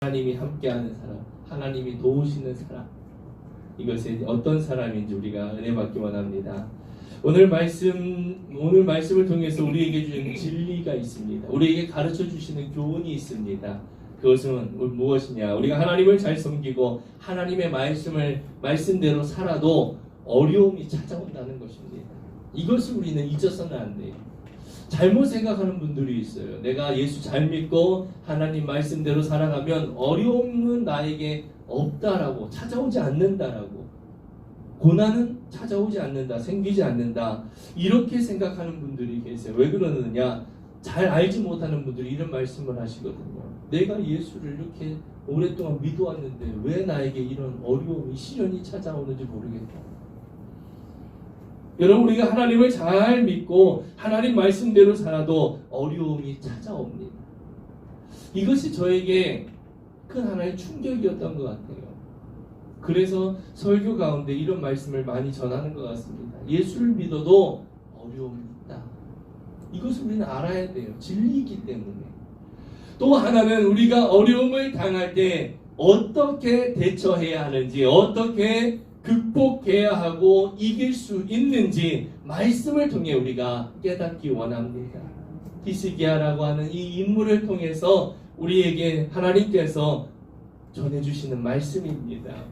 하나님이 함께하는 사람, 하나님이 도우시는 사람, 이것이 어떤 사람인지 우리가 은혜 받기 원합니다. 오늘 말씀을 통해서 우리에게 주는 진리가 있습니다. 우리에게 가르쳐 주시는 교훈이 있습니다. 그것은 무엇이냐? 우리가 하나님을 잘 섬기고 하나님의 말씀대로 살아도 어려움이 찾아온다는 것입니다. 이것을 우리는 잊어서는 안 돼요. 잘못 생각하는 분들이 있어요. 내가 예수 잘 믿고 하나님 말씀대로 살아가면 어려움은 나에게 없다라고, 찾아오지 않는다라고, 고난은 찾아오지 않는다, 생기지 않는다, 이렇게 생각하는 분들이 계세요. 왜 그러느냐? 잘 알지 못하는 분들이 이런 말씀을 하시거든요. 내가 예수를 이렇게 오랫동안 믿어왔는데 왜 나에게 이런 어려움이, 시련이 찾아오는지 모르겠다. 여러분, 우리가 하나님을 잘 믿고 하나님 말씀대로 살아도 어려움이 찾아옵니다. 이것이 저에게 큰 하나의 충격이었던 것 같아요. 그래서 설교 가운데 이런 말씀을 많이 전하는 것 같습니다. 예수를 믿어도 어려움이 있다. 이것을 우리는 알아야 돼요. 진리이기 때문에. 또 하나는 우리가 어려움을 당할 때 어떻게 대처해야 하는지, 어떻게 극복해야 하고 이길 수 있는지 말씀을 통해 우리가 깨닫기 원합니다. 히스기야라고 하는 이 인물을 통해서 우리에게 하나님께서 전해주시는 말씀입니다.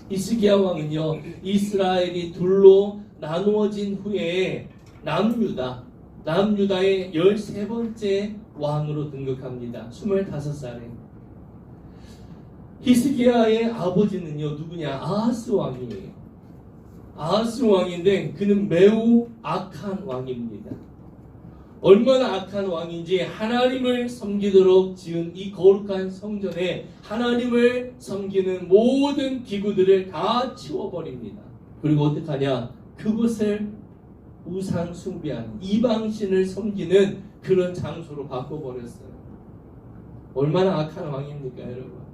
히스기야 왕은요, 이스라엘이 둘로 나누어진 후에 남유다의 13번째 왕으로 등극합니다. 25살에. 히스기야의 아버지는요, 누구냐? 아하스 왕이에요. 아하스 왕인데 그는 매우 악한 왕입니다. 얼마나 악한 왕인지 하나님을 섬기도록 지은 이 거룩한 성전에 하나님을 섬기는 모든 기구들을 다 치워버립니다. 그리고 어떻게 하냐? 그곳을 우상 숭배하는, 이방신을 섬기는 그런 장소로 바꿔버렸어요. 얼마나 악한 왕입니까, 여러분?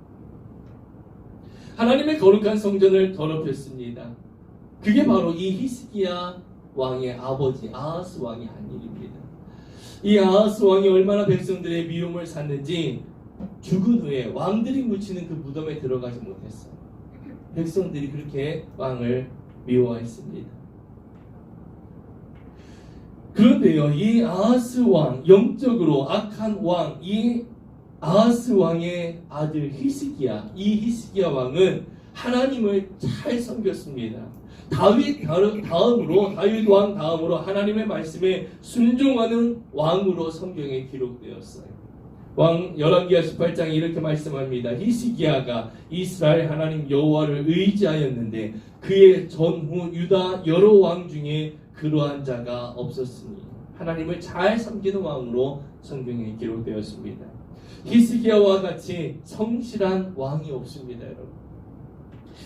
하나님의 거룩한 성전을 더럽혔습니다. 그게 바로 이 히스기야 왕의 아버지 아하스 왕이 한 일입니다. 이 아하스 왕이 얼마나 백성들의 미움을 샀는지 죽은 후에 왕들이 묻히는 그 무덤에 들어가지 못했어요. 백성들이 그렇게 왕을 미워했습니다. 그런데요, 이 아하스 왕, 영적으로 악한 왕, 이 아하스 왕의 아들 히스기야, 이 히스기야 왕은 하나님을 잘 섬겼습니다. 다윗 왕 다음으로 하나님의 말씀에 순종하는 왕으로 성경에 기록되었어요. 열왕기하 18장에 이렇게 말씀합니다. 히스기야가 이스라엘 하나님 여호와를 의지하였는데 그의 전후 유다 여러 왕 중에 그러한 자가 없었으니, 하나님을 잘 섬기는 왕으로 성경에 기록되었습니다. 히스기야와 같이 성실한 왕이 없습니다, 여러분.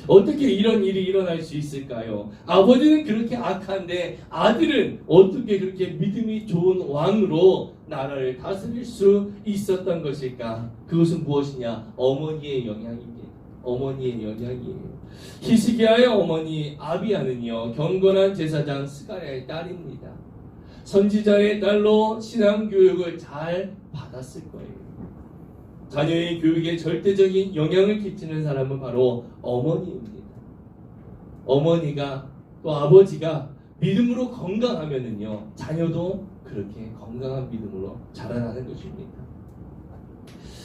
어떻게 이런 일이 일어날 수 있을까요? 아버지는 그렇게 악한데 아들은 어떻게 그렇게 믿음이 좋은 왕으로 나라를 다스릴 수 있었던 것일까? 그것은 무엇이냐? 어머니의 영향입니다. 어머니의 영향이에요. 히스기야의 어머니 아비야는요, 경건한 제사장 스가랴의 딸입니다. 선지자의 딸로 신앙교육을 잘 받았을 거예요. 자녀의 교육에 절대적인 영향을 끼치는 사람은 바로 어머니입니다. 어머니가, 또 아버지가 믿음으로 건강하면은요, 자녀도 그렇게 건강한 믿음으로 자라나는 것입니다.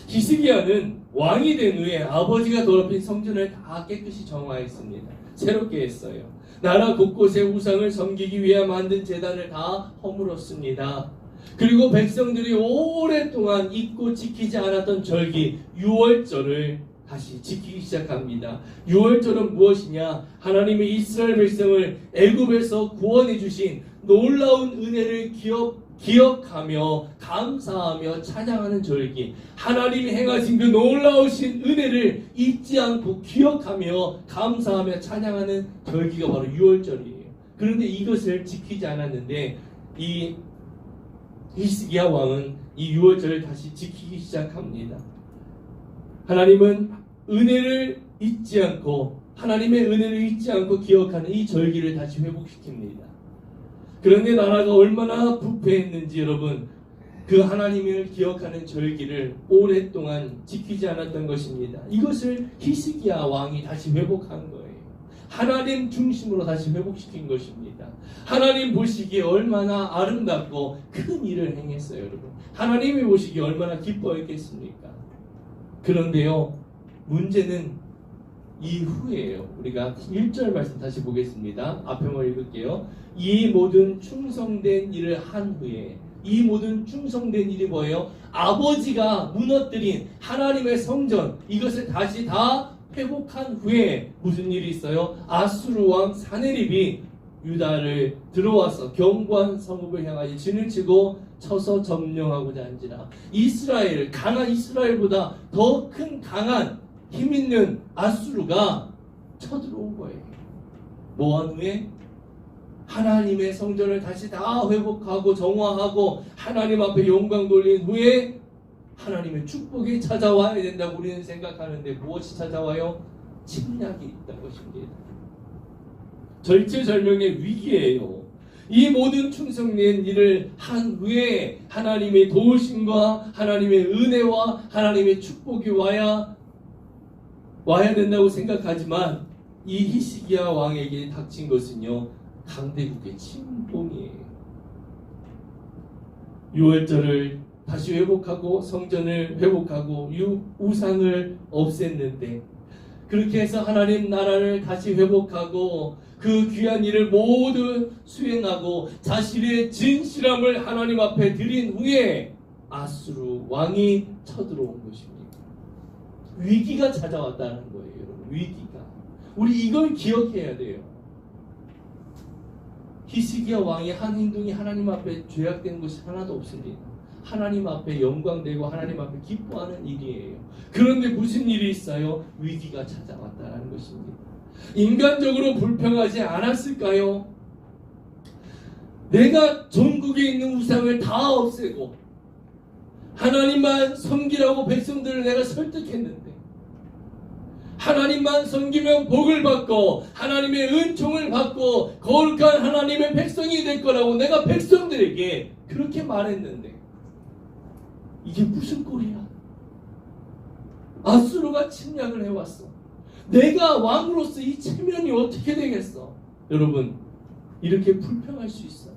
히스기야는 왕이 된 후에 아버지가 더럽힌 성전을 다 깨끗이 정화했습니다. 새롭게 했어요. 나라 곳곳에 우상을 섬기기 위해 만든 제단을 다 허물었습니다. 그리고 백성들이 오랫동안 잊고 지키지 않았던 절기 유월절을 다시 지키기 시작합니다. 유월절은 무엇이냐? 하나님의 이스라엘 백성을 애굽에서 구원해 주신 놀라운 은혜를 기억하며 감사하며 찬양하는 절기, 하나님이 행하신 그 놀라우신 은혜를 잊지 않고 기억하며 감사하며 찬양하는 절기가 바로 유월절이에요. 그런데 이것을 지키지 않았는데 이 히스기야 왕은 이 유월절을 다시 지키기 시작합니다. 하나님은 은혜를 잊지 않고, 하나님의 은혜를 잊지 않고 기억하는 이 절기를 다시 회복시킵니다. 그런데 나라가 얼마나 부패했는지 여러분, 그 하나님을 기억하는 절기를 오랫동안 지키지 않았던 것입니다. 이것을 히스기야 왕이 다시 회복한 거예요. 하나님 중심으로 다시 회복시킨 것입니다. 하나님 보시기에 얼마나 아름답고 큰 일을 행했어요, 여러분. 하나님이 보시기에 얼마나 기뻐했겠습니까? 그런데요, 문제는 이후에요. 우리가 1절 말씀 다시 보겠습니다. 앞에만 읽을게요. 이 모든 충성된 일을 한 후에, 이 모든 충성된 일이 뭐예요? 아버지가 무너뜨린 하나님의 성전, 이것을 다시 다 회복한 후에 무슨 일이 있어요? 아수르 왕 사네립이 유다를 들어와서 견고한 성읍을 향하여 진을 치고 쳐서 점령하고자 한지라. 이스라엘, 강한 이스라엘보다 더 큰 강한 힘 있는 아수르가 쳐들어온 거예요. 뭐한 후에? 하나님의 성전을 다시 다 회복하고 정화하고 하나님 앞에 영광 돌린 후에 하나님의 축복이 찾아와야 된다고 우리는 생각하는데 무엇이 찾아와요? 침략이 있다는 것입니다. 절체절명의 위기예요. 이 모든 충성된 일을 한 후에 하나님의 도우심과 하나님의 은혜와 하나님의 축복이 와야 된다고 생각하지만 이 히스기야 왕에게 닥친 것은요, 강대국의 침공이에요. 6월절을 다시 회복하고 성전을 회복하고 우상을 없앴는데, 그렇게 해서 하나님 나라를 다시 회복하고 그 귀한 일을 모두 수행하고 자신의 진실함을 하나님 앞에 드린 후에 아수르 왕이 쳐들어온 것입니다. 위기가 찾아왔다는 거예요, 여러분. 위기가. 우리 이걸 기억해야 돼요. 히스기야 왕의 한 행동이 하나님 앞에 죄악된 것이 하나도 없습니다. 하나님 앞에 영광되고 하나님 앞에 기뻐하는 일이에요. 그런데 무슨 일이 있어요? 위기가 찾아왔다는 것입니다. 인간적으로 불평하지 않았을까요? 내가 전국에 있는 우상을 다 없애고 하나님만 섬기라고 백성들을 내가 설득했는데, 하나님만 섬기면 복을 받고 하나님의 은총을 받고 거룩한 하나님의 백성이 될 거라고 내가 백성들에게 그렇게 말했는데 이게 무슨 꼴이야? 아수르가 침략을 해왔어. 내가 왕으로서 이 체면이 어떻게 되겠어? 여러분, 이렇게 불평할 수 있어.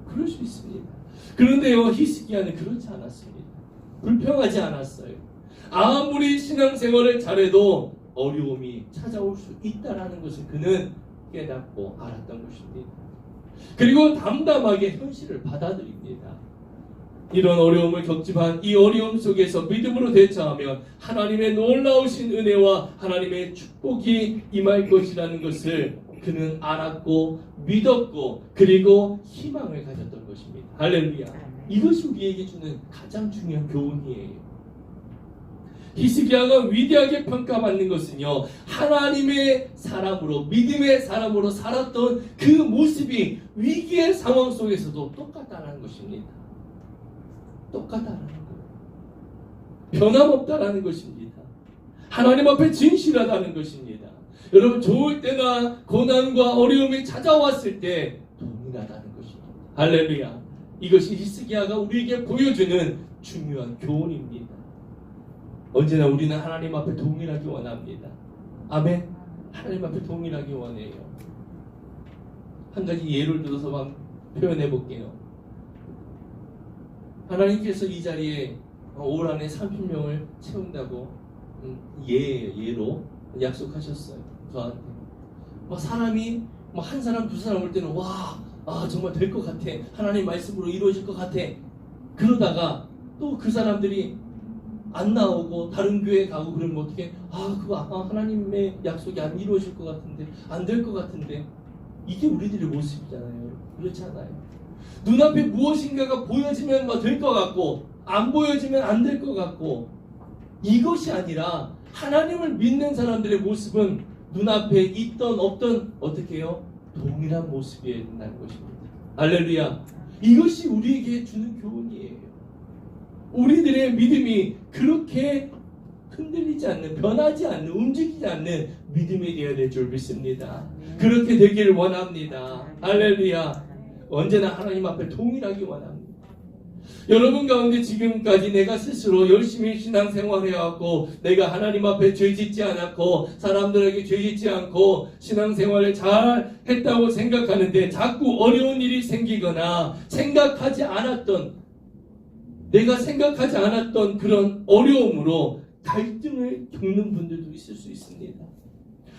그럴 수 있습니다. 그런데요, 히스기야는 그렇지 않았습니다. 불평하지 않았어요. 아무리 신앙생활을 잘해도 어려움이 찾아올 수 있다는 것을 그는 깨닫고 알았던 것입니다. 그리고 담담하게 현실을 받아들입니다. 이런 어려움을 겪지만 이 어려움 속에서 믿음으로 대처하면 하나님의 놀라우신 은혜와 하나님의 축복이 임할 것이라는 것을 그는 알았고 믿었고 그리고 희망을 가졌던 것입니다. 할렐루야. 이것이 우리에게 주는 가장 중요한 교훈이에요. 히스기야가 위대하게 평가받는 것은요, 하나님의 사람으로, 믿음의 사람으로 살았던 그 모습이 위기의 상황 속에서도 똑같다는 것입니다. 똑같다는 거예요. 변함없다라는 것입니다. 하나님 앞에 진실하다는 것입니다. 여러분, 좋을 때나 고난과 어려움이 찾아왔을 때 동일하다는 것입니다. 할렐루야. 이것이 히스기야가 우리에게 보여주는 중요한 교훈입니다. 언제나 우리는 하나님 앞에 동일하기 원합니다. 아멘. 하나님 앞에 동일하기 원해요. 한 가지 예를 들어서 표현해 볼게요. 하나님께서 이 자리에 올 한해 30명을 채운다고 예로 약속하셨어요. 저한테. 사람이 한 사람 두 사람 올 때는 정말 될 것 같아. 하나님 말씀으로 이루어질 것 같아. 그러다가 또 그 사람들이 안 나오고 다른 교회 가고 그러면 어떻게 하나님의 약속이 안 이루어질 것 같은데, 안 될 것 같은데, 이게 우리들의 모습이잖아요. 그렇지 않아요? 눈앞에 무엇인가가 보여지면 될 것 같고 안 보여지면 안 될 것 같고, 이것이 아니라 하나님을 믿는 사람들의 모습은 눈앞에 있던 없던 어떻게 해요? 동일한 모습이어야 된다는 것입니다. 할렐루야. 이것이 우리에게 주는 교훈이에요. 우리들의 믿음이 그렇게 흔들리지 않는, 변하지 않는, 움직이지 않는 믿음이 되어야 될 줄 믿습니다. 그렇게 되기를 원합니다. 할렐루야. 언제나 하나님 앞에 동일하기 원합니다. 여러분 가운데 지금까지 내가 스스로 열심히 신앙생활해왔고 내가 하나님 앞에 죄짓지 않았고 사람들에게 죄짓지 않고 신앙생활을 잘 했다고 생각하는데 자꾸 어려운 일이 생기거나 내가 생각하지 않았던 그런 어려움으로 갈등을 겪는 분들도 있을 수 있습니다.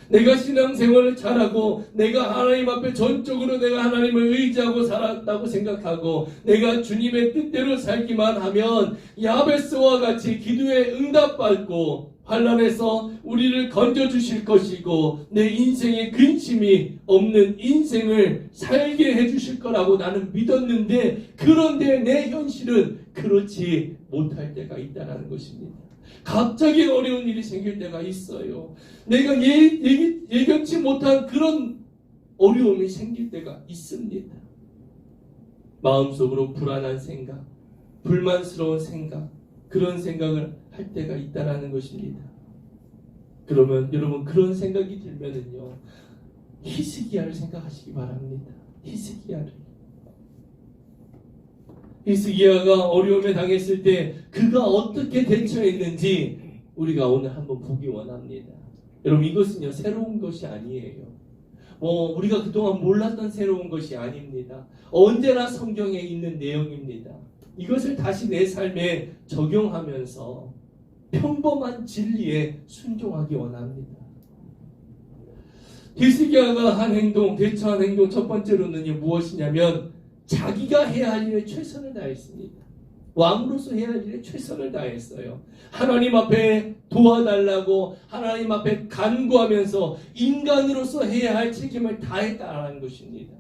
내가 신앙생활을 잘하고 내가 하나님 앞에 전적으로 내가 하나님을 의지하고 살았다고 생각하고 내가 주님의 뜻대로 살기만 하면 야베스와 같이 기도에 응답받고 환난에서 우리를 건져주실 것이고 내 인생에 근심이 없는 인생을 살게 해주실 거라고 나는 믿었는데 그런데 내 현실은 그렇지 못할 때가 있다는 것입니다. 갑자기 어려운 일이 생길 때가 있어요. 내가 예견치 못한 그런 어려움이 생길 때가 있습니다. 마음속으로 불안한 생각, 불만스러운 생각, 그런 생각을 할 때가 있다라는 것입니다. 그러면 여러분 그런 생각이 들면은요, 히스기야를 생각하시기 바랍니다. 히스기야가 어려움에 당했을 때 그가 어떻게 대처했는지 우리가 오늘 한번 보기 원합니다. 여러분 이것은요 새로운 것이 아니에요. 우리가 그동안 몰랐던 새로운 것이 아닙니다. 언제나 성경에 있는 내용입니다. 이것을 다시 내 삶에 적용하면서 평범한 진리에 순종하기 원합니다. 히스기야가 대처한 행동 첫 번째로는요 무엇이냐면 자기가 해야 할 일에 최선을 다했습니다. 왕으로서 해야 할 일에 최선을 다했어요. 하나님 앞에 도와달라고 하나님 앞에 간구하면서 인간으로서 해야 할 책임을 다했다는 것입니다.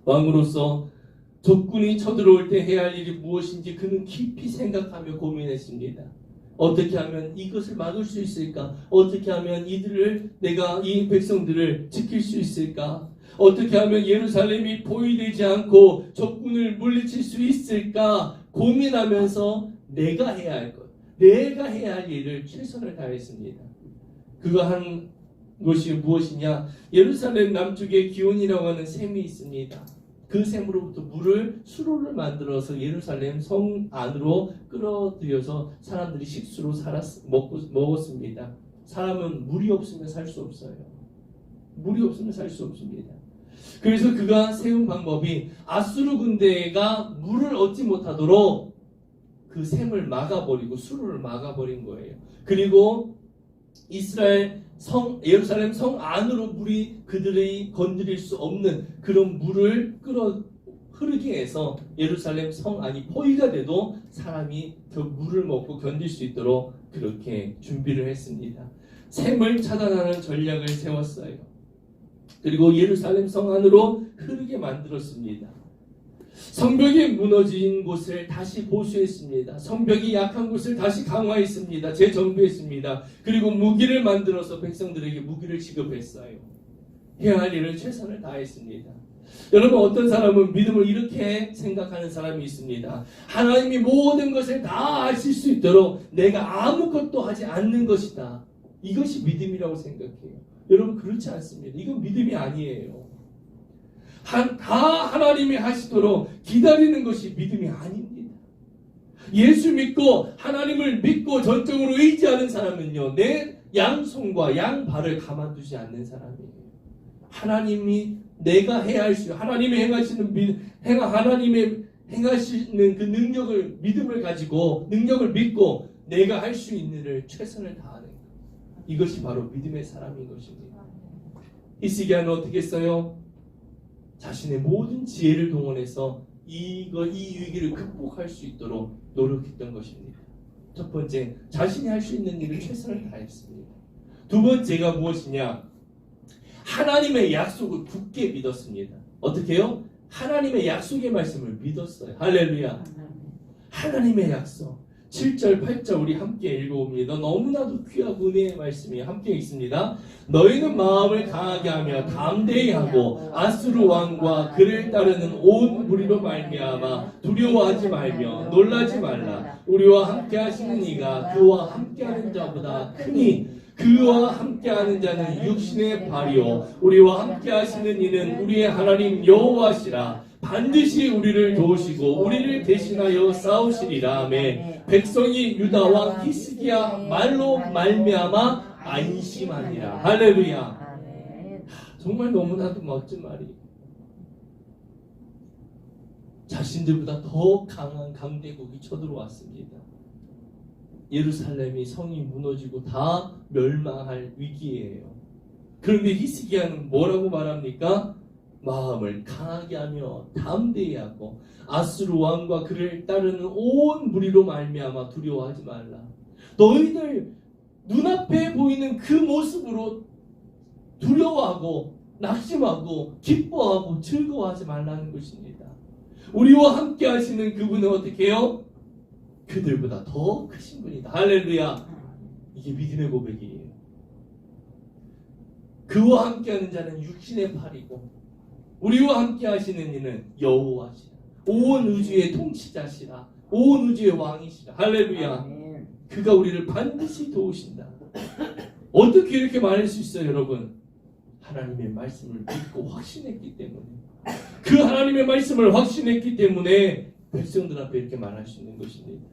왕으로서 적군이 쳐들어올 때 해야 할 일이 무엇인지 그는 깊이 생각하며 고민했습니다. 어떻게 하면 이것을 막을 수 있을까? 어떻게 하면 내가 이 백성들을 지킬 수 있을까? 어떻게 하면 예루살렘이 포위되지 않고 적군을 물리칠 수 있을까? 고민하면서 내가 해야 할 일을 최선을 다했습니다. 그가 한 것이 무엇이냐? 예루살렘 남쪽에 기온이라고 하는 샘이 있습니다. 그 샘으로부터 수로를 만들어서 예루살렘 성 안으로 끌어들여서 사람들이 식수로 먹었습니다. 사람은 물이 없으면 살 수 없어요. 그래서 그가 세운 방법이 아수르 군대가 물을 얻지 못하도록 그 샘을 막아버리고 수로를 막아버린 거예요. 그리고 예루살렘 성 안으로 물이 그들이 건드릴 수 없는 그런 물을 흐르게 해서 예루살렘 성 안이 포위가 돼도 사람이 그 물을 먹고 견딜 수 있도록 그렇게 준비를 했습니다. 샘을 차단하는 전략을 세웠어요. 그리고 예루살렘 성 안으로 흐르게 만들었습니다. 성벽이 무너진 곳을 다시 보수했습니다. 성벽이 약한 곳을 다시 강화했습니다. 재정비했습니다. 그리고 무기를 만들어서 백성들에게 무기를 지급했어요. 해야 할 일을 최선을 다했습니다. 여러분 어떤 사람은 믿음을 이렇게 생각하는 사람이 있습니다. 하나님이 모든 것을 다 아실 수 있도록 내가 아무것도 하지 않는 것이다. 이것이 믿음이라고 생각해요. 여러분 그렇지 않습니다. 이건 믿음이 아니에요. 다 하나님이 하시도록 기다리는 것이 믿음이 아닙니다. 예수 믿고 하나님을 믿고 전적으로 의지하는 사람은요 내 양손과 양발을 가만두지 않는 사람이에요. 하나님이 내가 해야 할 수 하나님이 하나님의 행하시는 그 믿음을 가지고 능력을 믿고 내가 할 수 있는 일을 최선을 다하는 것. 이것이 바로 믿음의 사람인 것입니다. 히스기야는 어떻게 했어요? 자신의 모든 지혜를 동원해서 이 위기를 극복할 수 있도록 노력했던 것입니다. 첫 번째, 자신이 할 수 있는 일을 최선을 다했습니다. 두 번째가 무엇이냐? 하나님의 약속을 굳게 믿었습니다. 어떻게 해요? 하나님의 약속의 말씀을 믿었어요. 할렐루야. 하나님의 약속. 7절, 8절 우리 함께 읽어봅니다. 너무나도 귀하고 은혜의 말씀이 함께 있습니다. 너희는 마음을 강하게 하며 담대히 하고 아수르 왕과 그를 따르는 온 무리로 말미암아 두려워하지 말며 놀라지 말라. 우리와 함께 하시는 이가 그와 함께하는 자보다 크니 그와 함께하는 자는 육신의 발이요 우리와 함께하시는 이는 우리의 하나님 여호와시라. 반드시 우리를 도우시고 우리를 대신하여 싸우시리라. 아멘. 백성이 유다 왕 히스기야 말로 말미암아 안심하니라. 할렐루야. 정말 너무나도 멋진 말이에요. 자신들보다 더 강한 강대국이 쳐들어왔습니다. 예루살렘이 성이 무너지고 다 멸망할 위기예요. 그런데 히스기야는 뭐라고 말합니까? 마음을 강하게 하며 담대히 하고 아수르 왕과 그를 따르는 온 무리로 말미암아 두려워하지 말라. 너희들 눈앞에 보이는 그 모습으로 두려워하고 낙심하고 기뻐하고 즐거워하지 말라는 것입니다. 우리와 함께 하시는 그분은 어떻게 해요? 그들보다 더 크신 분이다. 할렐루야. 이게 믿음의 고백이에요. 그와 함께하는 자는 육신의 팔이고 우리와 함께 하시는 이는 여호와시라. 온 우주의 통치자시라. 온 우주의 왕이시라. 할렐루야. 그가 우리를 반드시 도우신다. 어떻게 이렇게 말할 수 있어요, 여러분? 하나님의 말씀을 믿고 확신했기 때문에, 그 하나님의 말씀을 확신했기 때문에 백성들 앞에 이렇게 말할 수 있는 것입니다.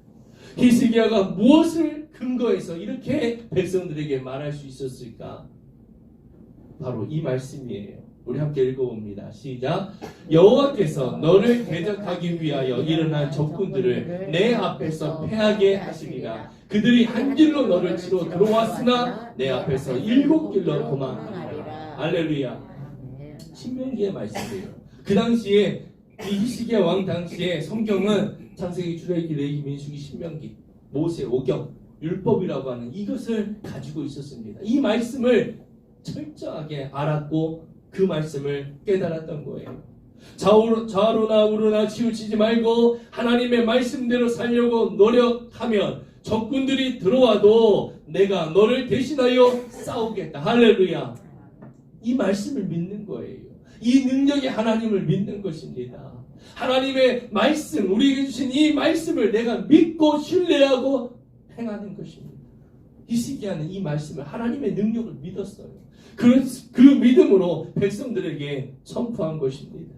히스기야가 무엇을 근거해서 이렇게 백성들에게 말할 수 있었을까? 바로 이 말씀이에요. 우리 함께 읽어봅니다. 시작. 여호와께서 너를 대적하기 위하여 일어난 적군들을 내 앞에서 패하게 하시리라. 그들이 한 길로 너를 치러 들어왔으나 내 앞에서 7길로 도망하리라. 할렐루야. 신명기의 말씀이에요. 그 당시에 이 히스기야 왕 당시에 성경은 창세기, 출애굽기, 레위기, 민수기, 신명기, 모세, 오경, 율법이라고 하는 이것을 가지고 있었습니다. 이 말씀을 철저하게 알았고 그 말씀을 깨달았던 거예요. 좌우로나 우로나 치우치지 말고 하나님의 말씀대로 살려고 노력하면 적군들이 들어와도 내가 너를 대신하여 싸우겠다. 할렐루야. 이 말씀을 믿는 거예요. 이 능력이 하나님을 믿는 것입니다. 하나님의 말씀, 우리에게 주신 이 말씀을 내가 믿고 신뢰하고 행하는 것입니다. 히스기야는 이 말씀을, 하나님의 능력을 믿었어요. 그 믿음으로 백성들에게 선포한 것입니다.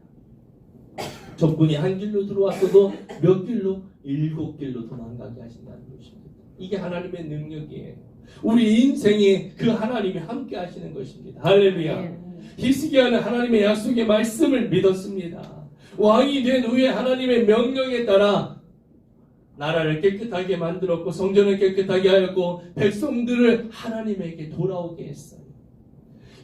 적군이 한 길로 들어왔어도 몇 길로? 7길로 도망가게 하신다는 것입니다. 이게 하나님의 능력이에요. 우리 인생에 그 하나님이 함께 하시는 것입니다. 할렐루야. 히스기야는 하나님의 약속의 말씀을 믿었습니다. 왕이 된 후에 하나님의 명령에 따라 나라를 깨끗하게 만들었고 성전을 깨끗하게 하였고 백성들을 하나님에게 돌아오게 했어요.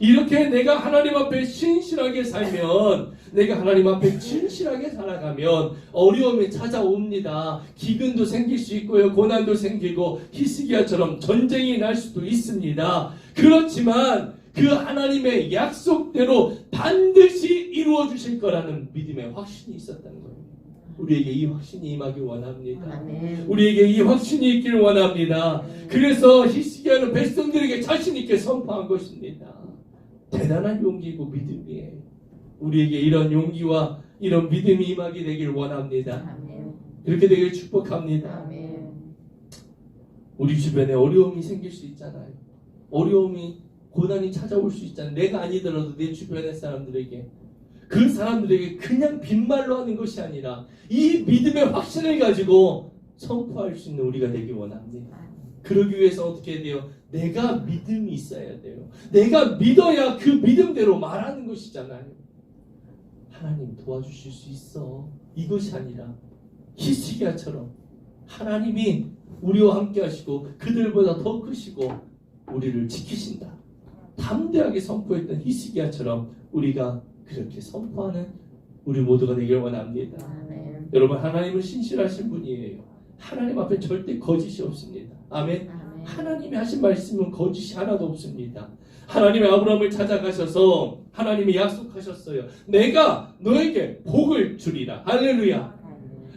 이렇게 내가 하나님 앞에 신실하게 살면, 내가 하나님 앞에 진실하게 살아가면 어려움이 찾아옵니다. 기근도 생길 수 있고요, 고난도 생기고 히스기야처럼 전쟁이 날 수도 있습니다. 그렇지만 그 하나님의 약속대로 반드시 이루어 주실 거라는 믿음의 확신이 있었다는 거예요. 우리에게 이 확신이 임하길 원합니다. 우리에게 이 확신이 있길 원합니다. 그래서 히스기야는 백성들에게 자신 있게 선포한 것입니다. 대단한 용기고 믿음이에요. 우리에게 이런 용기와 이런 믿음이 임하게 되길 원합니다. 그렇게 되길 축복합니다. 우리 주변에 어려움이 생길 수 있잖아요. 어려움이, 고난이 찾아올 수 있잖아요. 내가 아니더라도 내 주변의 사람들에게, 그 사람들에게 그냥 빈말로 하는 것이 아니라 이 믿음의 확신을 가지고 선포할 수 있는 우리가 되길 원합니다. 그러기 위해서 어떻게 해야 돼요? 내가 믿음이 있어야 돼요. 내가 믿어야 그 믿음대로 말하는 것이잖아요. 하나님 도와주실 수 있어. 이것이 아니라 히스기야처럼 하나님이 우리와 함께 하시고 그들보다 더 크시고 우리를 지키신다. 담대하게 선포했던 히스기야처럼 우리가 그렇게 선포하는 우리 모두가 되길 원합니다. 아멘. 여러분, 하나님은 신실하신 분이에요. 하나님 앞에 절대 거짓이 없습니다. 아멘. 아멘. 하나님이 하신 말씀은 거짓이 하나도 없습니다. 하나님이 아브라함을 찾아가셔서 하나님이 약속하셨어요. 내가 너에게 복을 주리라. 할렐루야.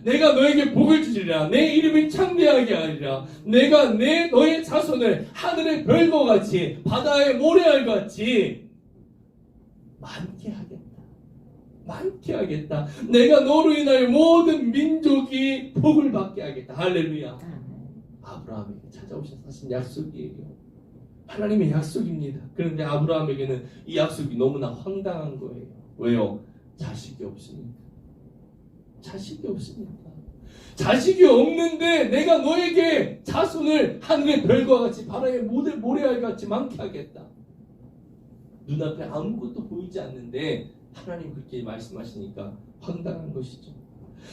내가 너에게 복을 주리라. 내 이름이 창대하게 하리라. 내가 너의 자손을 하늘의 별과 같이 바다의 모래알 같이 많게 하겠다. 많게 하겠다. 내가 너로 인하여 모든 민족이 복을 받게 하겠다. 할렐루야. 아브라함에게 찾아오셔서 하신 약속이에요. 하나님의 약속입니다. 그런데 아브라함에게는 이 약속이 너무나 황당한 거예요. 왜요? 자식이 없으니까. 자식이 없습니다. 자식이 없는데 내가 너에게 자손을 하늘의 별과 같이 바다의 모래알 같이 많게 하겠다. 눈앞에 아무것도 보이지 않는데 하나님 그렇게 말씀하시니까 황당한 것이죠.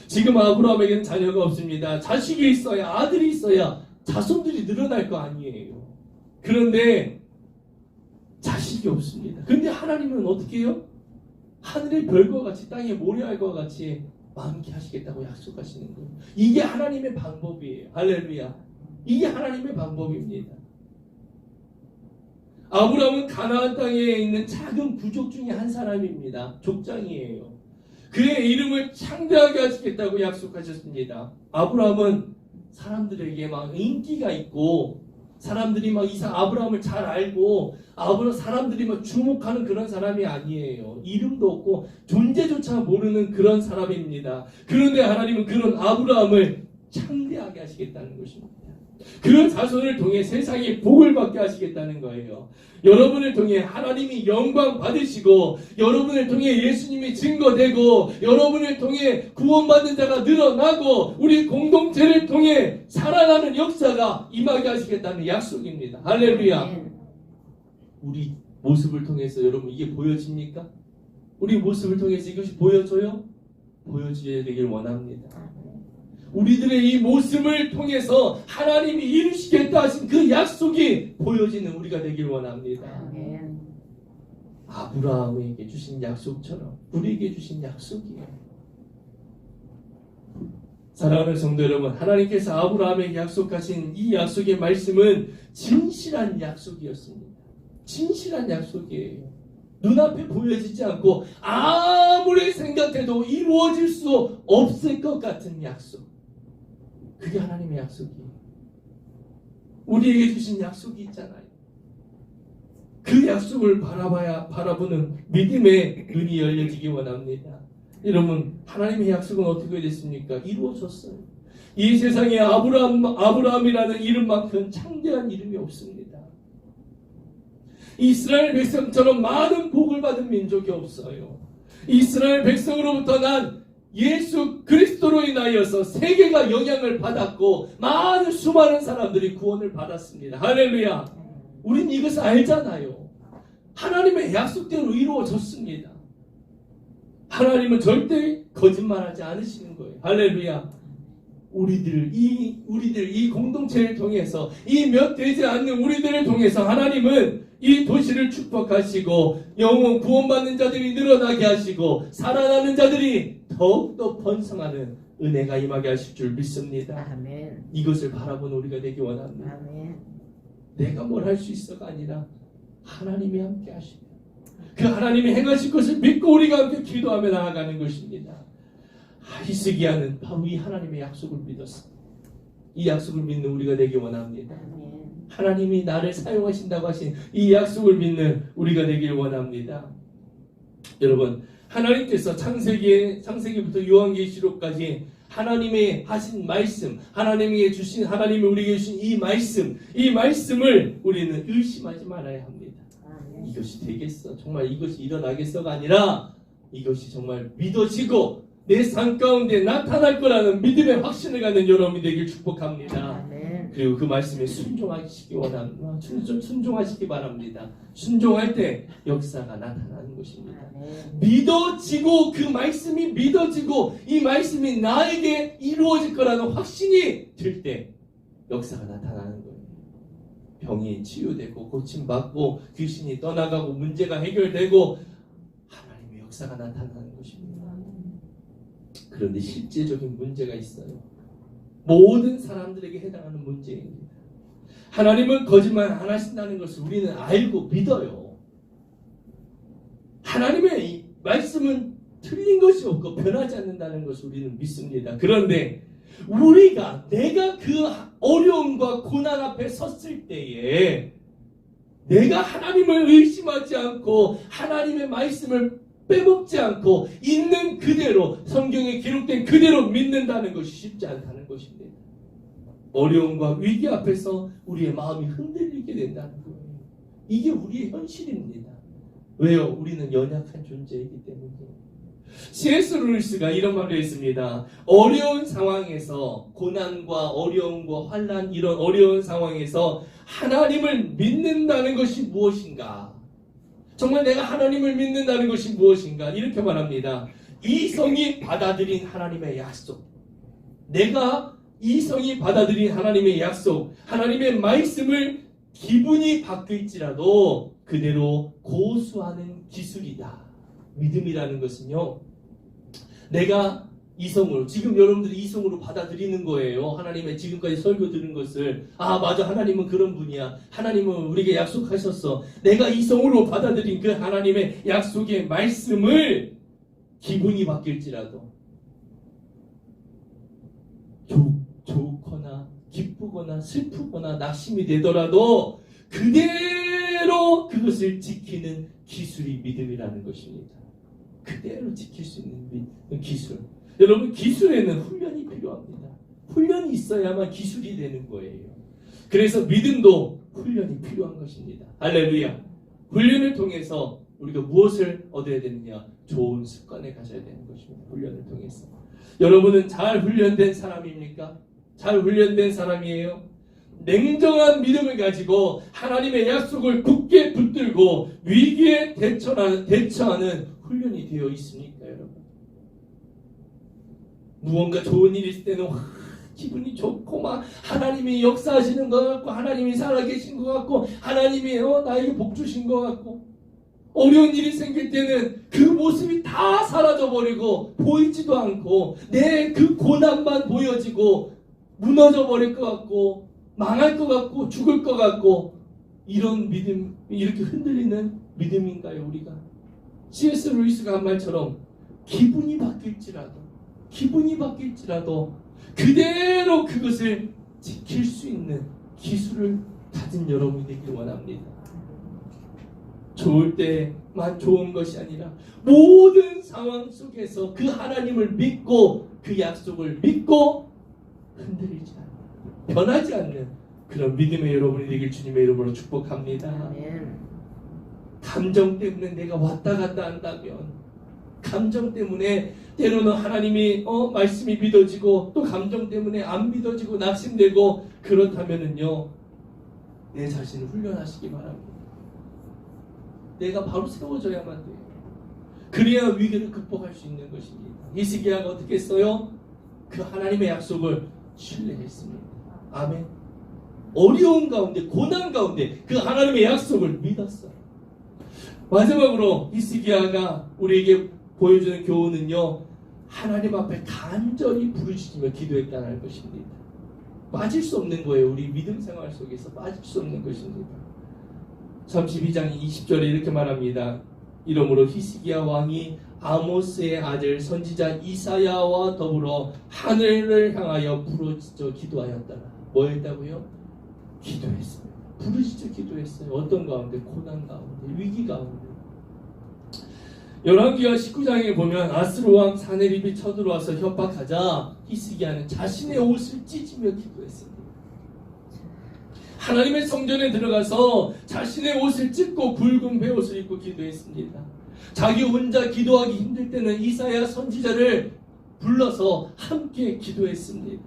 지금 아브라함에게는 자녀가 없습니다. 자식이 있어야, 아들이 있어야 자손들이 늘어날 거 아니에요. 그런데 자식이 없습니다. 근데 하나님은 어떻게 해요? 하늘의 별과 같이 땅의 모래알과 같이 많게 하시겠다고 약속하시는 거예요. 이게 하나님의 방법이에요. 할렐루야. 이게 하나님의 방법입니다. 아브라함은 가나안 땅에 있는 작은 부족 중에 한 사람입니다. 족장이에요. 그의 이름을 창대하게 하시겠다고 약속하셨습니다. 아브라함은 사람들에게 막 인기가 있고 사람들이 막 아브라함을 잘 알고 사람들이 막 주목하는 그런 사람이 아니에요. 이름도 없고 존재조차 모르는 그런 사람입니다. 그런데 하나님은 그런 아브라함을 창대하게 하시겠다는 것입니다. 그런 자손을 통해 세상에 복을 받게 하시겠다는 거예요. 여러분을 통해 하나님이 영광 받으시고 여러분을 통해 예수님이 증거되고 여러분을 통해 구원받는 자가 늘어나고 우리 공동체를 통해 살아나는 역사가 임하게 하시겠다는 약속입니다. 할렐루야. 우리 모습을 통해서 여러분 이게 보여집니까? 우리 모습을 통해서 이것이 보여져요? 보여줘야 되길 원합니다. 우리들의 이 모습을 통해서 하나님이 이루시겠다 하신 그 약속이 보여지는 우리가 되길 원합니다. 아브라함에게 주신 약속처럼 우리에게 주신 약속이에요. 사랑하는 성도 여러분, 하나님께서 아브라함에게 약속하신 이 약속의 말씀은 진실한 약속이었습니다. 진실한 약속이에요. 눈앞에 보여지지 않고 아무리 생각해도 이루어질 수 없을 것 같은 약속. 그게 하나님의 약속이에요. 우리에게 주신 약속이 있잖아요. 그 약속을 바라보는 믿음의 눈이 열려지기 원합니다. 여러분, 하나님의 약속은 어떻게 됐습니까? 이루어졌어요. 이 세상에 아브라함이라는 이름만큼 창대한 이름이 없습니다. 이스라엘 백성처럼 많은 복을 받은 민족이 없어요. 이스라엘 백성으로부터 난 예수 그리스도로 인하여서 세계가 영향을 받았고 수많은 사람들이 구원을 받았습니다. 할렐루야. 우린 이것을 알잖아요. 하나님의 약속대로 이루어졌습니다. 하나님은 절대 거짓말하지 않으시는 거예요. 할렐루야. 우리들 이 공동체를 통해서 이 몇 되지 않는 우리들을 통해서 하나님은 이 도시를 축복하시고 영원 구원받는 자들이 늘어나게 하시고 살아나는 자들이 더욱더 번성하는 은혜가 임하게 하실 줄 믿습니다. 아멘. 이것을 바라보는 우리가 되기 원합니다. 아멘. 내가 뭘 할 수 있어가 아니라 하나님이 함께 하시며 그 하나님이 행하실 것을 믿고 우리가 함께 기도하며 나아가는 것입니다. 히스기야는 바로 이 하나님의 약속을 믿었습니다. 이 약속을 믿는 우리가 되기 원합니다. 아멘. 하나님이 나를 사용하신다고 하신 이 약속을 믿는 우리가 되길 원합니다. 여러분, 하나님께서 창세기부터 요한계시록까지 하나님의 하신 말씀, 하나님이 우리에게 주신 이 말씀을 우리는 의심하지 말아야 합니다. 아멘. 이것이 되겠어? 정말 이것이 일어나겠어가 아니라 이것이 정말 믿어지고 내 삶 가운데 나타날 거라는 믿음의 확신을 갖는 여러분이 되길 축복합니다. 아멘. 그리고 그 말씀에 순종하시기 바랍니다. 순종할 때 역사가 나타나는 것입니다. 아멘. 믿어지고 그 말씀이 믿어지고 이 말씀이 나에게 이루어질 거라는 확신이 들 때 역사가 나타나는 거예요. 병이 치유되고 고침받고 귀신이 떠나가고 문제가 해결되고 하나님의 역사가 나타나는 것입니다. 그런데 실제적인 문제가 있어요. 모든 사람들에게 해당하는 문제입니다. 하나님은 거짓말 안 하신다는 것을 우리는 알고 믿어요. 하나님의 이 말씀은 틀린 것이 없고 변하지 않는다는 것을 우리는 믿습니다. 그런데 내가 그 어려움과 고난 앞에 섰을 때에 내가 하나님을 의심하지 않고 하나님의 말씀을 빼먹지 않고 있는 그대로 성경에 기록된 그대로 믿는다는 것이 쉽지 않다는 것입니다. 어려움과 위기 앞에서 우리의 마음이 흔들리게 된다는 거예요. 이게 우리의 현실입니다. 왜요? 우리는 연약한 존재이기 때문이에요. C.S. 루이스가 이런 말을 했습니다. 어려운 상황에서, 고난과 어려움과 환난, 이런 어려운 상황에서 하나님을 믿는다는 것이 무엇인가? 정말 내가 하나님을 믿는다는 것이 무엇인가? 이렇게 말합니다. 이성이 받아들인 하나님의 약속, 내가 이성이 받아들인 하나님의 약속, 하나님의 말씀을 기분이 바뀔지라도 그대로 고수하는 기술이다. 믿음이라는 것은요, 내가 이성으로, 지금 여러분들이 이성으로 받아들이는 거예요. 하나님의 지금까지 설교 들은 것을, 아 맞아, 하나님은 그런 분이야, 하나님은 우리에게 약속하셨어. 내가 이성으로 받아들인 그 하나님의 약속의 말씀을 기분이 바뀔지라도, 좋거나 기쁘거나 슬프거나 낙심이 되더라도 그대로 그것을 지키는 기술이 믿음이라는 것입니다. 그대로 지킬 수 있는 기술. 여러분, 기술에는 훈련이 필요합니다. 훈련이 있어야만 기술이 되는 거예요. 그래서 믿음도 훈련이 필요한 것입니다. 할렐루야. 훈련을 통해서 우리가 무엇을 얻어야 되느냐? 좋은 습관에 가져야 되는 것입니다. 훈련을 통해서. 여러분은 잘 훈련된 사람입니까? 잘 훈련된 사람이에요? 냉정한 믿음을 가지고 하나님의 약속을 굳게 붙들고 위기에 대처하는 훈련이 되어 있습니까, 여러분? 무언가 좋은 일이 있을 때는 기분이 좋고 막 하나님이 역사하시는 것 같고, 하나님이 살아계신 것 같고, 하나님이 나에게 복 주신 것 같고, 어려운 일이 생길 때는 그 모습이 다 사라져버리고 보이지도 않고 내 그 고난만 보여지고 무너져 버릴 것 같고 망할 것 같고 죽을 것 같고, 이런 믿음, 이렇게 흔들리는 믿음인가요, 우리가? C.S. 루이스가 한 말처럼 기분이 바뀔지라도 그대로 그것을 지킬 수 있는 기술을 가진 여러분이 되길 원합니다. 좋을 때만 좋은 것이 아니라 모든 상황 속에서 그 하나님을 믿고 그 약속을 믿고 흔들리지 않는, 변하지 않는 그런 믿음의 여러분이 되길 주님의 이름으로 축복합니다. 아멘. 감정 때문에 내가 왔다 갔다 한다면, 감정 때문에 때로는 하나님이 말씀이 믿어지고 또 감정 때문에 안 믿어지고 낙심되고, 그렇다면은요, 내 자신을 훈련하시기 바랍니다. 내가 바로 세워져야만 돼요. 그래야 위기를 극복할 수 있는 것입니다. 히스기야가 어떻게 했어요? 그 하나님의 약속을 신뢰했습니다. 아멘. 어려운 가운데, 고난 가운데 그 하나님의 약속을 믿었어요. 마지막으로 히스기야가 우리에게 보여주는 교훈은요, 하나님 앞에 간절히 부르짖으며 기도했다는 것입니다. 빠질 수 없는 거예요. 우리 믿음 생활 속에서 빠질 수 없는 것입니다. 32장 20절에 이렇게 말합니다. 이러므로 히스기야 왕이 아모스의 아들 선지자 이사야와 더불어 하늘을 향하여 부르짖어 기도하였더라. 뭐 했다고요? 기도했습니다. 부르짖어 기도했어요. 어떤 가운데? 고난 가운데, 위기 가운데. 열왕기하 19장에 보면 아스로 왕 사네립이 쳐들어와서 협박하자 히스기야는 자신의 옷을 찢으며 기도했습니다. 하나님의 성전에 들어가서 자신의 옷을 찢고 굵은 베옷을 입고 기도했습니다. 자기 혼자 기도하기 힘들 때는 이사야 선지자를 불러서 함께 기도했습니다.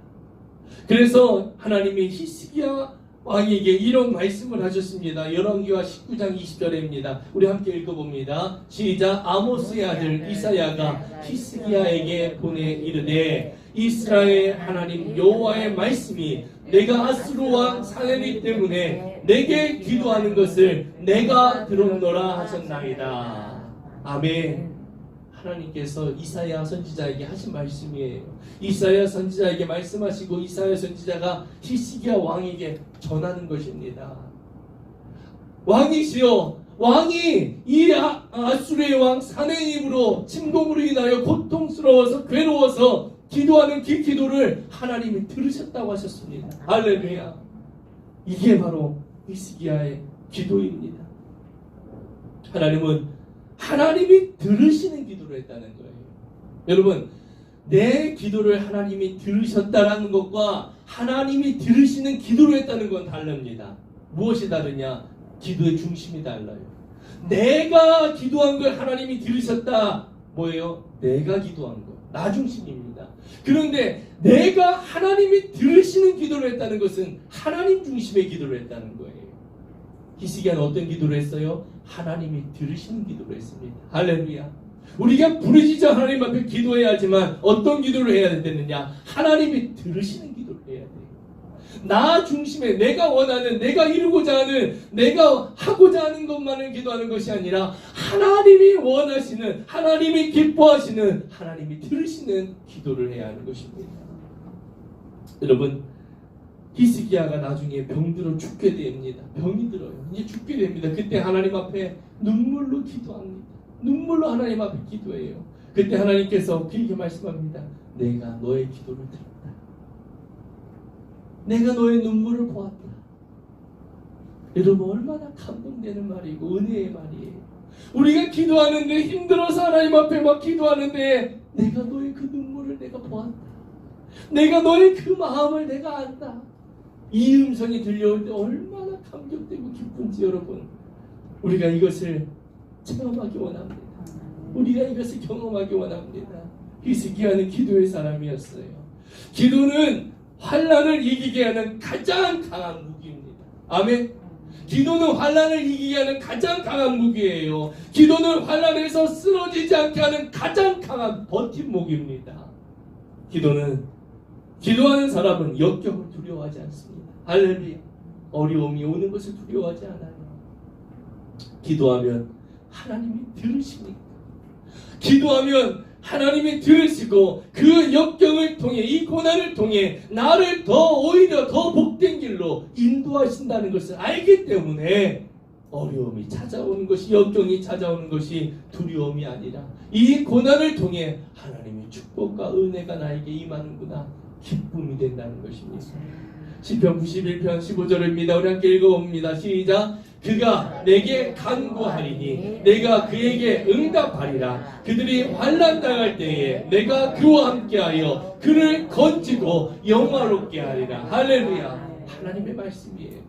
그래서 하나님이 히스기야 왕에게 이런 말씀을 하셨습니다. 열왕기하 19장 20절입니다. 우리 함께 읽어봅니다. 시작. 아모스의 아들 이사야가 히스기야에게 보내 이르되, 이스라엘 하나님 여호와의 말씀이 내가 아스루 왕 사네립 때문에 내게 기도하는 것을 내가 들었노라 하셨나이다. 아멘. 하나님께서 이사야 선지자에게 하신 말씀이에요. 이사야 선지자에게 말씀하시고 이사야 선지자가 히스기야 왕에게 전하는 것입니다. 왕이시여, 왕이 이 아수르의 왕 사네립으로 침공으로 인하여 고통스러워서 괴로워서 기도하는 그 기도를 하나님이 들으셨다고 하셨습니다. 할렐루야. 이게 바로 히스기야의 기도입니다. 하나님은 하나님이 들으시는 기도를 했다는 거예요. 여러분, 내 기도를 하나님이 들으셨다는 것과 하나님이 들으시는 기도를 했다는 건 다릅니다. 무엇이 다르냐? 기도의 중심이 달라요. 내가 기도한 걸 하나님이 들으셨다, 뭐예요? 내가 기도한 거. 나 중심입니다. 그런데 내가 하나님이 들으시는 기도를 했다는 것은 하나님 중심의 기도를 했다는 거예요. 히스기야는 어떤 기도를 했어요? 하나님이 들으시는 기도를 했습니다. 할렐루야. 우리가 부르짖어 하나님 앞에 기도해야 하지만 어떤 기도를 해야 되느냐? 하나님이 들으시는 기도를 해야 돼요. 나 중심에 내가 원하는, 내가 이루고자 하는, 내가 하고자 하는 것만을 기도하는 것이 아니라 하나님이 원하시는, 하나님이 기뻐하시는, 하나님이 들으시는 기도를 해야 하는 것입니다. 여러분, 히스기야가 나중에 병들어 죽게 됩니다. 병이 들어요. 이제 죽게 됩니다. 그때 하나님 앞에 눈물로 기도합니다. 눈물로 하나님 앞에 기도해요. 그때 하나님께서 그에게 말씀합니다. 내가 너의 기도를 들었다. 내가 너의 눈물을 보았다. 여러분, 얼마나 감동되는 말이고 은혜의 말이에요. 우리가 기도하는데 힘들어서 하나님 앞에 막 기도하는데 내가 너의 그 눈물을 내가 보았다. 내가 너의 그 마음을 내가 안다. 이 음성이 들려올 때 얼마나 감격되고 기쁜지 여러분, 우리가 이것을 체험하기 원합니다. 우리가 이것을 경험하기 원합니다. 히스기야는 기도의 사람이었어요. 기도는 환난을 이기게 하는 가장 강한 무기입니다. 아멘. 기도는 환난을 이기게 하는 가장 강한 무기예요. 기도는 환난에서 쓰러지지 않게 하는 가장 강한 버팀목입니다. 기도는, 기도하는 사람은 역경을 두려워하지 않습니다. 할렐루야. 어려움이 오는 것을 두려워하지 않아요. 기도하면 하나님이 들으십니까? 기도하면 하나님이 들으시고 그 역경을 통해, 이 고난을 통해 나를 오히려 더 복된 길로 인도하신다는 것을 알기 때문에 어려움이 찾아오는 것이, 역경이 찾아오는 것이 두려움이 아니라 이 고난을 통해 하나님의 축복과 은혜가 나에게 임하는구나, 기쁨이 된다는 것입니다. 시편 91편 15절입니다. 우리 함께 읽어봅니다. 시작. 그가 내게 간구하리니 내가 그에게 응답하리라. 그들이 환난 당할 때에 내가 그와 함께하여 그를 건지고 영화롭게 하리라. 할렐루야. 하나님의 말씀이에요.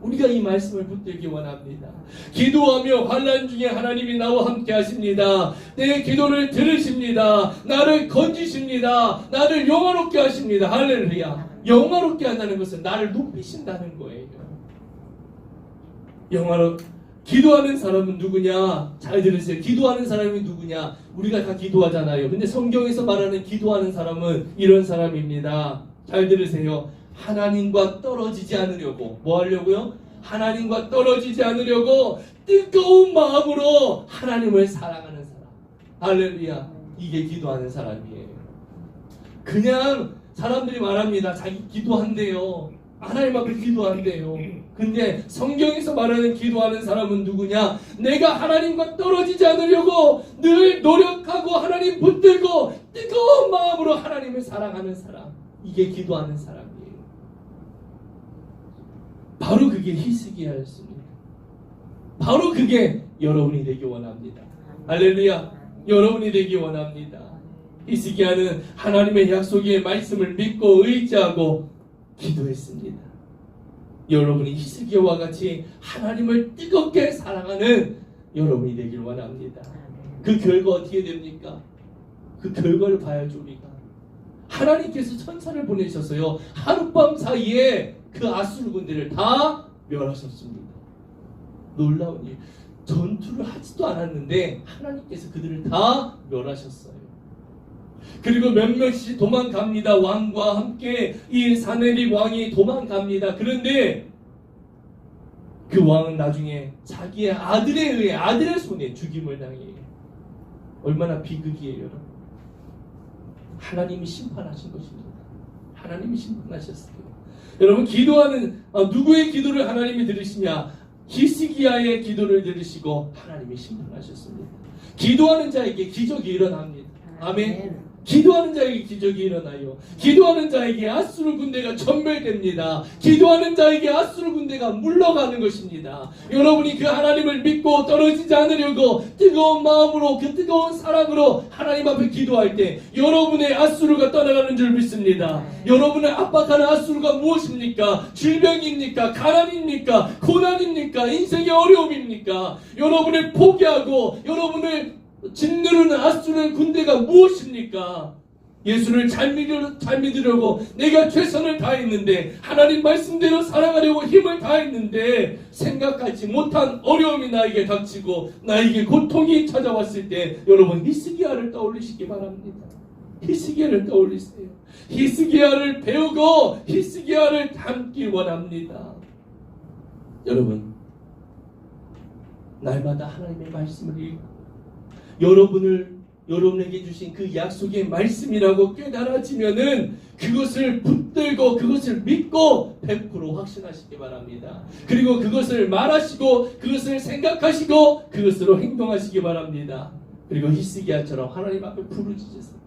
우리가 이 말씀을 붙들기 원합니다. 기도하며 환난 중에 하나님이 나와 함께 하십니다. 내 기도를 들으십니다. 나를 건지십니다. 나를 영화롭게 하십니다. 할렐루야. 영화롭게 한다는 것은 나를 높이신다는 거예요. 기도하는 사람은 누구냐? 잘 들으세요. 기도하는 사람이 누구냐? 우리가 다 기도하잖아요. 근데 성경에서 말하는 기도하는 사람은 이런 사람입니다. 잘 들으세요. 하나님과 떨어지지 않으려고, 뭐 하려고요? 하나님과 떨어지지 않으려고 뜨거운 마음으로 하나님을 사랑하는 사람. 할렐루야. 이게 기도하는 사람이에요. 그냥 사람들이 말합니다. 자기 기도한대요. 하나님 앞에 기도한대요. 근데 성경에서 말하는 기도하는 사람은 누구냐? 내가 하나님과 떨어지지 않으려고 늘 노력하고 하나님 붙들고 뜨거운 마음으로 하나님을 사랑하는 사람. 이게 기도하는 사람이에요. 바로 그게 히스기야였습니다. 바로 그게 여러분이 되기 원합니다. 할렐루야. 여러분이 되기 원합니다. 히스기야는 하나님의 약속의 말씀을 믿고 의지하고 기도했습니다. 여러분이 히스기야와 같이 하나님을 뜨겁게 사랑하는 여러분이 되길 원합니다. 그 결과 어떻게 됩니까? 그 결과를 봐야죠. 우리가 하나님께서 천사를 보내셔서요, 하룻밤 사이에 그 아수르 군대를 다 멸하셨습니다. 놀라운 일. 전투를 하지도 않았는데 하나님께서 그들을 다 멸하셨어요. 그리고 몇몇이 도망갑니다. 왕과 함께 이 사네립 왕이 도망갑니다. 그런데 그 왕은 나중에 자기의 아들에 의해, 아들의 손에 죽임을 당해요. 얼마나 비극이에요, 여러분. 하나님이 심판하신 것입니다. 하나님이 심판하셨어요. 여러분, 기도하는 누구의 기도를 하나님이 들으시냐? 히스기야의 기도를 들으시고 하나님이 심판하셨습니다. 기도하는 자에게 기적이 일어납니다. 아멘. 기도하는 자에게 기적이 일어나요. 기도하는 자에게 아수르 군대가 전멸됩니다. 기도하는 자에게 아수르 군대가 물러가는 것입니다. 여러분이 그 하나님을 믿고 떨어지지 않으려고 뜨거운 마음으로, 그 뜨거운 사랑으로 하나님 앞에 기도할 때 여러분의 아수르가 떠나가는 줄 믿습니다. 여러분을 압박하는 아수르가 무엇입니까? 질병입니까? 가난입니까? 고난입니까? 인생의 어려움입니까? 여러분을 포기하고 여러분을 짓누르는 아수르의 군대가 무엇입니까? 예수를 잘 믿으려고 내가 최선을 다했는데, 하나님 말씀대로 살아가려고 힘을 다했는데, 생각하지 못한 어려움이 나에게 닥치고 나에게 고통이 찾아왔을 때, 여러분 히스기야를 떠올리시기 바랍니다. 히스기야를 떠올리세요. 히스기야를 배우고 히스기야를 닮기 원합니다. 여러분, 날마다 하나님의 말씀을 읽고 여러분에게 주신 그 약속의 말씀이라고 깨달아지면은 그것을 붙들고 그것을 믿고 100% 확신하시기 바랍니다. 그리고 그것을 말하시고 그것을 생각하시고 그것으로 행동하시기 바랍니다. 그리고 히스기야처럼 하나님 앞에 부르짖으세요.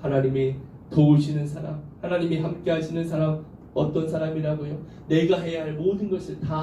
하나님이 도우시는 사람, 하나님이 함께 하시는 사람, 어떤 사람이라고요? 내가 해야 할 모든 것을 다